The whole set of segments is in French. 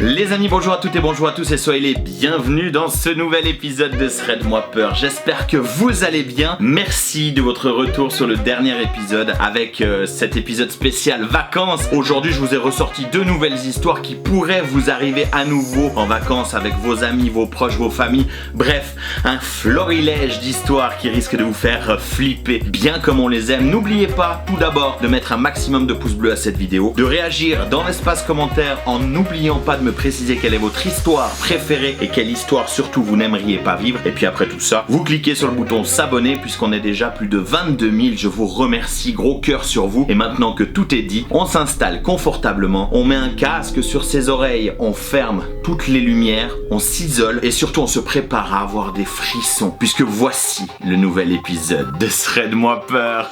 Les amis, bonjour à toutes et bonjour à tous et soyez les bienvenus dans ce nouvel épisode de Shred-moi peur. J'espère que vous allez bien. Merci de votre retour sur le dernier épisode avec cet épisode spécial vacances. Aujourd'hui, je vous ai ressorti deux nouvelles histoires qui pourraient vous arriver à nouveau en vacances avec vos amis, vos proches, vos familles. Bref, un florilège d'histoires qui risque de vous faire flipper bien comme on les aime. N'oubliez pas tout d'abord de mettre un maximum de pouces bleus à cette vidéo, de réagir dans l'espace commentaire en n'oubliant pas de me préciser quelle est votre histoire préférée et quelle histoire surtout vous n'aimeriez pas vivre. Et puis après tout ça, vous cliquez sur le bouton s'abonner puisqu'on est déjà plus de 22 000. Je vous remercie, gros cœur sur vous. Et maintenant que tout est dit, on s'installe confortablement, on met un casque sur ses oreilles, on ferme toutes les lumières, on s'isole et surtout on se prépare à avoir des frissons puisque voici le nouvel épisode de Shred-moi peur.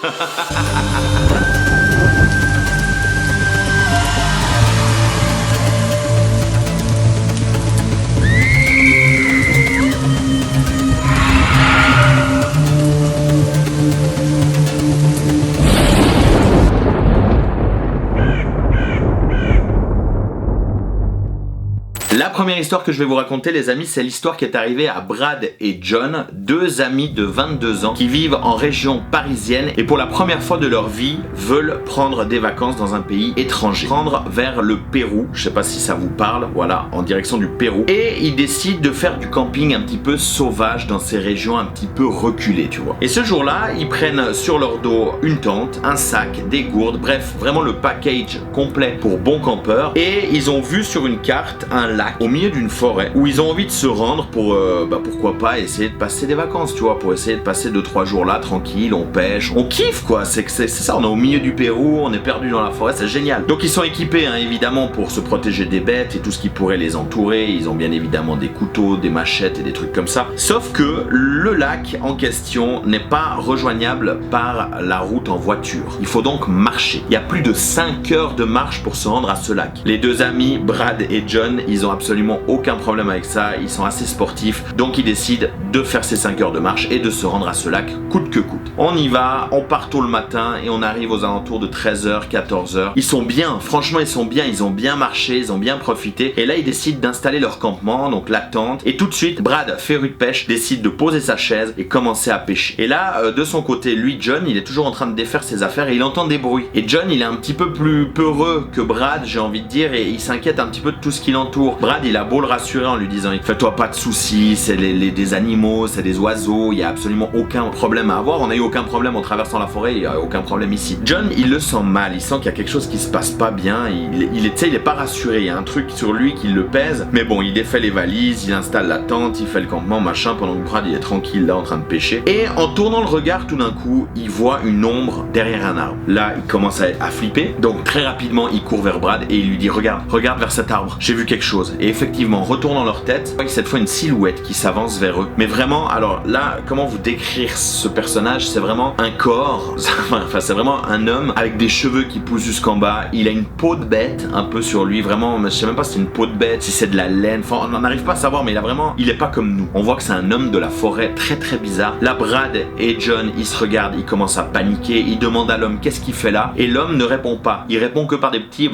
La première histoire que je vais vous raconter, les amis, c'est l'histoire qui est arrivée à Brad et John, deux amis de 22 ans qui vivent en région parisienne et pour la première fois de leur vie veulent prendre des vacances dans un pays étranger. Prendre vers le Pérou, je sais pas si ça vous parle, voilà, en direction du Pérou. Et ils décident de faire du camping un petit peu sauvage dans ces régions un petit peu reculées, tu vois. Et ce jour-là, ils prennent sur leur dos une tente, un sac, des gourdes, bref, vraiment le package complet pour bons campeurs. Et ils ont vu sur une carte un lac au milieu d'une forêt où ils ont envie de se rendre pour pourquoi pas essayer de passer des vacances, tu vois, pour essayer de passer 2-3 jours là tranquille, on pêche, on kiffe quoi, c'est ça, on est au milieu du Pérou, on est perdu dans la forêt, c'est génial. Donc ils sont équipés hein, évidemment pour se protéger des bêtes et tout ce qui pourrait les entourer, ils ont bien évidemment des couteaux, des machettes et des trucs comme ça. Sauf que le lac en question n'est pas rejoignable par la route en voiture. Il faut donc marcher. Il y a plus de 5 heures de marche pour se rendre à ce lac. Les deux amis, Brad et John, ils ont absolument aucun problème avec ça, ils sont assez sportifs, donc ils décident de faire ces 5 heures de marche et de se rendre à ce lac coûte que coûte. On y va, on part tôt le matin et on arrive aux alentours de 13h, 14h. Ils sont bien, franchement ils sont bien, ils ont bien marché, ils ont bien profité et là ils décident d'installer leur campement, donc la tente, et tout de suite Brad, féru de pêche, décide de poser sa chaise et commencer à pêcher. Et là, de son côté, lui, John, il est toujours en train de défaire ses affaires et il entend des bruits. Et John, il est un petit peu plus peureux que Brad, j'ai envie de dire, et il s'inquiète un petit peu de tout ce qui l'entoure. Brad, il a beau le rassurer en lui disant fais-toi pas de soucis, c'est des animaux, c'est des oiseaux, il y a absolument aucun problème à avoir, on a eu aucun problème en traversant la forêt, il y a aucun problème ici. John, il le sent mal, il sent qu'il y a quelque chose qui se passe pas bien, il est pas rassuré, il y a un truc sur lui qui le pèse, mais bon, il défait les valises, il installe la tente, il fait le campement, machin, pendant que Brad il est tranquille là en train de pêcher. Et en tournant le regard tout d'un coup, il voit une ombre derrière un arbre. Là, il commence à flipper, donc très rapidement il court vers Brad et il lui dit regarde vers cet arbre, j'ai vu quelque chose. Et effectivement, retournant leur tête, cette fois une silhouette qui s'avance vers eux. Mais vraiment, alors là, comment vous décrire ce personnage? C'est vraiment un corps, enfin c'est vraiment un homme avec des cheveux qui poussent jusqu'en bas. Il a une peau de bête un peu sur lui, vraiment, je sais même pas si c'est une peau de bête, si c'est de la laine, enfin on n'arrive pas à savoir, mais il est pas comme nous. On voit que c'est un homme de la forêt très très bizarre. Là, Brad et John, ils se regardent, ils commencent à paniquer, ils demandent à l'homme qu'est-ce qu'il fait là, et l'homme ne répond pas. Il répond que par des petits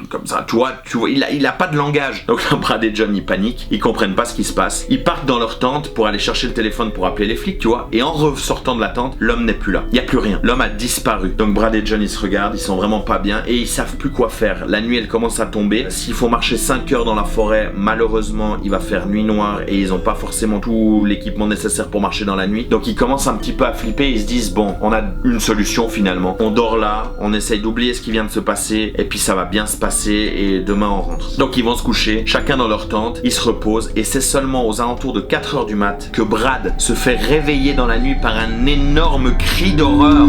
comme ça, tu vois, il a pas de langage. Donc là, Brad et John, ils paniquent, ils comprennent pas ce qui se passe. Ils partent dans leur tente pour aller chercher le téléphone pour appeler les flics, tu vois. Et en ressortant de la tente, l'homme n'est plus là. Il y a plus rien. L'homme a disparu. Donc Brad et John, ils se regardent, ils sont vraiment pas bien et ils savent plus quoi faire. La nuit, elle commence à tomber. S'il faut marcher 5 heures dans la forêt, malheureusement, il va faire nuit noire et ils ont pas forcément tout l'équipement nécessaire pour marcher dans la nuit. Donc ils commencent un petit peu à flipper. Ils se disent bon, on a une solution finalement. On dort là, on essaye d'oublier ce qui vient de se passer et puis ça va bien se passer et demain on rentre. Donc ils vont se coucher, chacun dans leur tente, ils se reposent et c'est seulement aux alentours de 4h du mat que Brad se fait réveiller dans la nuit par un énorme cri d'horreur.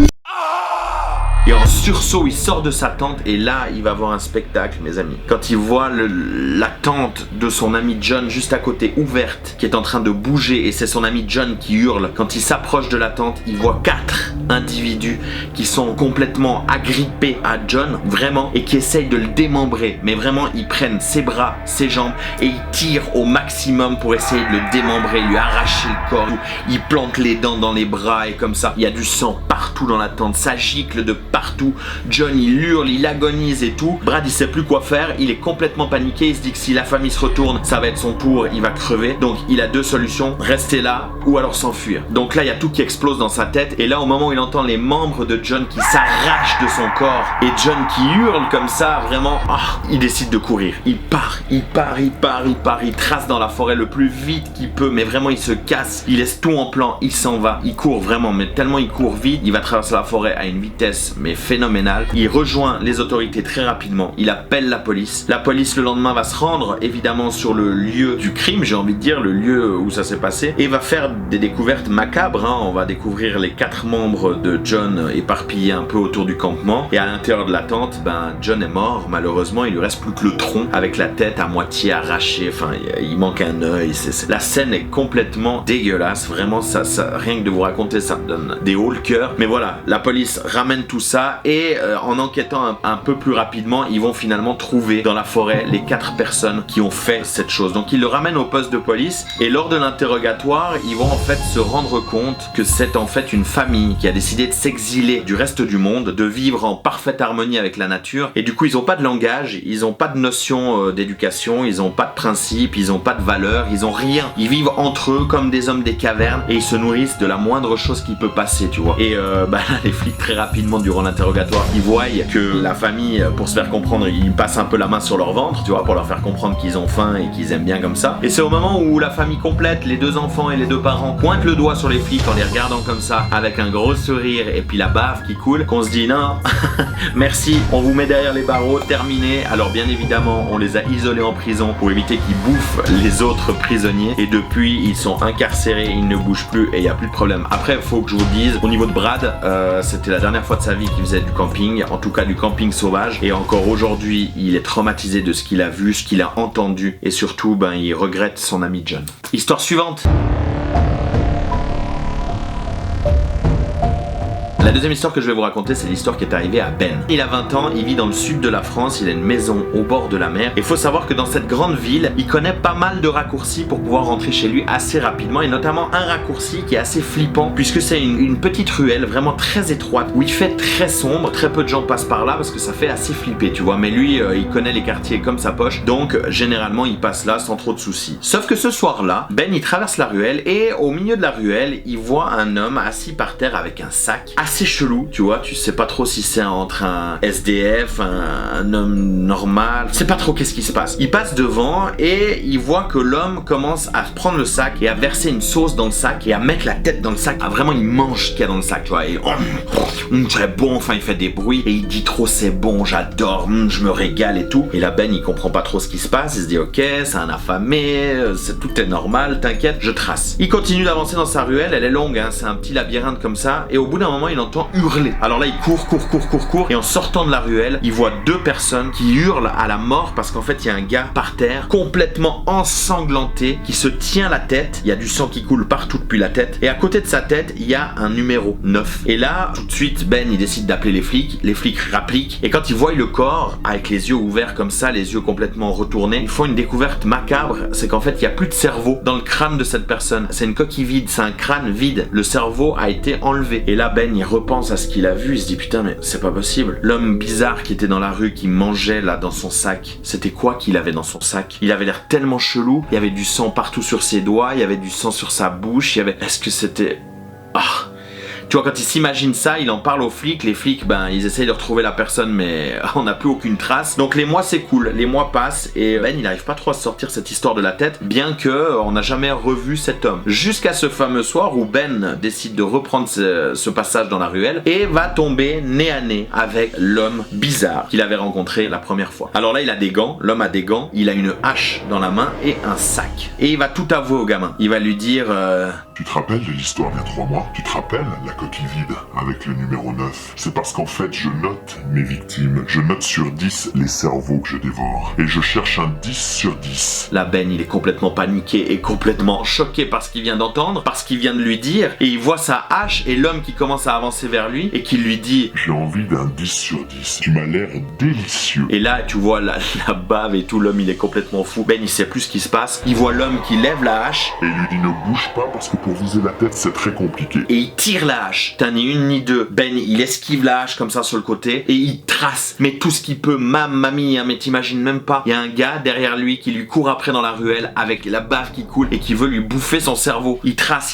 Et en sursaut, il sort de sa tente et là, il va voir un spectacle, mes amis. Quand il voit la tente de son ami John juste à côté, ouverte, qui est en train de bouger et c'est son ami John qui hurle. Quand il s'approche de la tente, il voit 4 individus qui sont complètement agrippés à John, vraiment, et qui essayent de le démembrer. Mais vraiment, ils prennent ses bras, ses jambes et ils tirent au maximum pour essayer de le démembrer, lui arracher le corps. Ils plantent les dents dans les bras et comme ça, il y a du sang partout dans la tente, ça gicle de partout. John il hurle, il agonise et tout. Brad il sait plus quoi faire, il est complètement paniqué, il se dit que si la famille se retourne, ça va être son tour, il va crever. Donc il a deux solutions, rester là ou alors s'enfuir. Donc là il y a tout qui explose dans sa tête et là au moment où il entend les membres de John qui s'arrachent de son corps et John qui hurle comme ça, vraiment, il décide de courir. Il trace dans la forêt le plus vite qu'il peut, mais vraiment il se casse, il laisse tout en plan, il s'en va, il court vraiment, mais tellement il court vite, il va traverser la forêt à une vitesse mais phénoménale. Il rejoint les autorités très rapidement, il appelle la police. La police le lendemain va se rendre évidemment sur le lieu du crime, j'ai envie de dire, le lieu où ça s'est passé, et va faire des découvertes macabres. On va découvrir les 4 membres de John éparpillés un peu autour du campement, et à l'intérieur de la tente, John est mort, malheureusement il lui reste plus que le tronc avec la tête à moitié arrachée, enfin il manque un œil. La scène est complètement dégueulasse, vraiment ça, rien que de vous raconter ça me donne des hauts le cœur. Mais voilà, la police ramène tout ça et en enquêtant un peu plus rapidement, ils vont finalement trouver dans la forêt les 4 personnes qui ont fait cette chose. Donc ils le ramènent au poste de police et lors de l'interrogatoire, ils vont en fait se rendre compte que c'est en fait une famille qui a décidé de s'exiler du reste du monde, de vivre en parfaite harmonie avec la nature, et du coup ils ont pas de langage, ils ont pas de notion d'éducation, ils ont pas de principes, ils ont pas de valeurs, ils ont rien. Ils vivent entre eux comme des hommes des cavernes et ils se nourrissent de la moindre chose qui peut passer, tu vois. Et là, les flics très rapidement durant l'interrogatoire, ils voient que la famille, pour se faire comprendre, ils passent un peu la main sur leur ventre, tu vois, pour leur faire comprendre qu'ils ont faim et qu'ils aiment bien comme ça. Et c'est au moment où la famille complète, les 2 enfants et les 2 parents, pointent le doigt sur les flics en les regardant comme ça, avec un gros sourire et puis la bave qui coule, qu'on se dit non, merci, on vous met derrière les barreaux, terminé. Alors bien évidemment, on les a isolés en prison pour éviter qu'ils bouffent les autres prisonniers, et depuis ils sont incarcérés, ils ne bougent plus et il n'y a plus de problème. Après faut que je vous dise, au niveau de Brad, c'était la dernière fois de sa vie qu'il faisait du camping, en tout cas du camping sauvage, et encore aujourd'hui il est traumatisé de ce qu'il a vu, ce qu'il a entendu, et surtout il regrette son ami John. Histoire suivante. La deuxième histoire que je vais vous raconter, c'est l'histoire qui est arrivée à Ben. Il a 20 ans, il vit dans le sud de la France, il a une maison au bord de la mer. Et faut savoir que dans cette grande ville, il connaît pas mal de raccourcis pour pouvoir rentrer chez lui assez rapidement, et notamment un raccourci qui est assez flippant, puisque c'est une petite ruelle vraiment très étroite, où il fait très sombre, très peu de gens passent par là parce que ça fait assez flipper, tu vois. Mais lui, il connaît les quartiers comme sa poche, donc généralement il passe là sans trop de soucis. Sauf que ce soir-là, Ben il traverse la ruelle, et au milieu de la ruelle, il voit un homme assis par terre avec un sac assez chelou, tu vois, tu sais pas trop si c'est entre un SDF, un homme normal, tu sais pas trop qu'est-ce qui se passe. Il passe devant et il voit que l'homme commence à prendre le sac et à verser une sauce dans le sac et à mettre la tête dans le sac. Vraiment il mange ce qu'il y a dans le sac, tu vois, et très bon, enfin il fait des bruits et il dit trop c'est bon, j'adore, je me régale et tout. Et là Ben il comprend pas trop ce qui se passe, il se dit ok, c'est un affamé, tout est normal, t'inquiète, je trace. Il continue d'avancer dans sa ruelle, elle est longue, c'est un petit labyrinthe comme ça, et au bout d'un moment il entend hurler. Alors là il court, et en sortant de la ruelle, il voit 2 personnes qui hurlent à la mort parce qu'en fait il y a un gars par terre, complètement ensanglanté, qui se tient la tête, il y a du sang qui coule partout depuis la tête, et à côté de sa tête, il y a un numéro 9. Et là, tout de suite, Ben il décide d'appeler les flics rappliquent, et quand ils voient le corps, avec les yeux ouverts comme ça, les yeux complètement retournés, ils font une découverte macabre, c'est qu'en fait il n'y a plus de cerveau dans le crâne de cette personne, c'est une coquille vide, c'est un crâne vide, le cerveau a été enlevé. Et là Ben il repense à ce qu'il a vu, il se dit putain mais c'est pas possible. L'homme bizarre qui était dans la rue, qui mangeait là dans son sac, c'était quoi qu'il avait dans son sac? Il avait l'air tellement chelou, il y avait du sang partout sur ses doigts, il y avait du sang sur sa bouche, il y avait... Est-ce que c'était... Tu vois, quand il s'imagine ça, il en parle aux flics. Les flics, ils essayent de retrouver la personne, mais on n'a plus aucune trace. Donc les mois s'écoulent, les mois passent, et Ben, il n'arrive pas trop à sortir cette histoire de la tête, bien que on n'a jamais revu cet homme. Jusqu'à ce fameux soir où Ben décide de reprendre ce passage dans la ruelle et va tomber nez à nez avec l'homme bizarre qu'il avait rencontré la première fois. Alors là, il a des gants, l'homme a des gants, il a une hache dans la main et un sac. Et il va tout avouer au gamin. Il va lui dire... Tu te rappelles de l'histoire d'il y a 3 mois? Tu te rappelles la coquille vide avec le numéro 9? C'est parce qu'en fait, je note mes victimes. Je note sur 10 les cerveaux que je dévore. Et je cherche un 10 sur 10. La Ben, il est complètement paniqué et complètement choqué par ce qu'il vient d'entendre, par ce qu'il vient de lui dire. Et il voit sa hache et l'homme qui commence à avancer vers lui et qui lui dit J'ai envie d'un 10 sur 10. Tu m'as l'air délicieux. Et là, tu vois la bave et tout, l'homme il est complètement fou. Ben, il sait plus ce qui se passe. Il voit l'homme qui lève la hache. Et il lui dit ne bouge pas parce que pour viser la tête, c'est très compliqué. Et il tire la hache. T'as ni une ni deux. Ben, il esquive la hache comme ça sur le côté et il trace, mais tout ce qu'il peut. Mamie, hein, mais t'imagines même pas. Il y a un gars derrière lui qui lui court après dans la ruelle avec la bave qui coule et qui veut lui bouffer son cerveau. Il trace.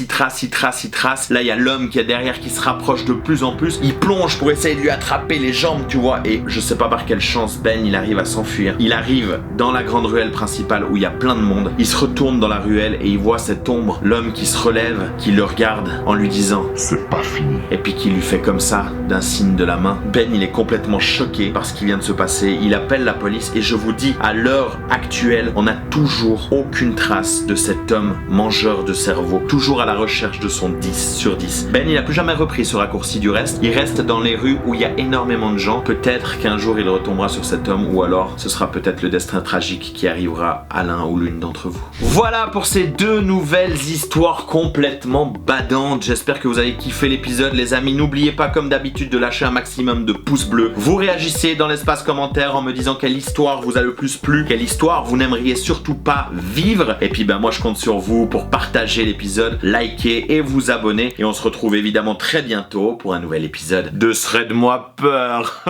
Là, il y a l'homme qui est derrière qui se rapproche de plus en plus. Il plonge pour essayer de lui attraper les jambes, tu vois. Et je sais pas par quelle chance, Ben, il arrive à s'enfuir. Il arrive dans la grande ruelle principale où il y a plein de monde. Il se retourne dans la ruelle et il voit cette ombre, l'homme qui se relève, qui le regarde en lui disant « C'est pas fini ». Et puis qui lui fait comme ça, d'un signe de la main. Ben, il est complètement choqué par ce qui vient de se passer. Il appelle la police et je vous dis, à l'heure actuelle, on n'a toujours aucune trace de cet homme mangeur de cerveau. Toujours à la recherche de son 10 sur 10. Ben, il n'a plus jamais repris ce raccourci du reste. Il reste dans les rues où il y a énormément de gens. Peut-être qu'un jour il retombera sur cet homme ou alors ce sera peut-être le destin tragique qui arrivera à l'un ou l'une d'entre vous. Voilà pour ces deux nouvelles histoires complètement badantes. J'espère que vous avez kiffé l'épisode, les amis. N'oubliez pas, comme d'habitude, de lâcher un maximum de pouces bleus. Vous réagissez dans l'espace commentaire en me disant quelle histoire vous a le plus plu, quelle histoire vous n'aimeriez surtout pas vivre. Et puis ben moi je compte sur vous pour partager l'épisode, liker et vous abonner. Et on se retrouve évidemment très bientôt pour un nouvel épisode de Shred-moi peur.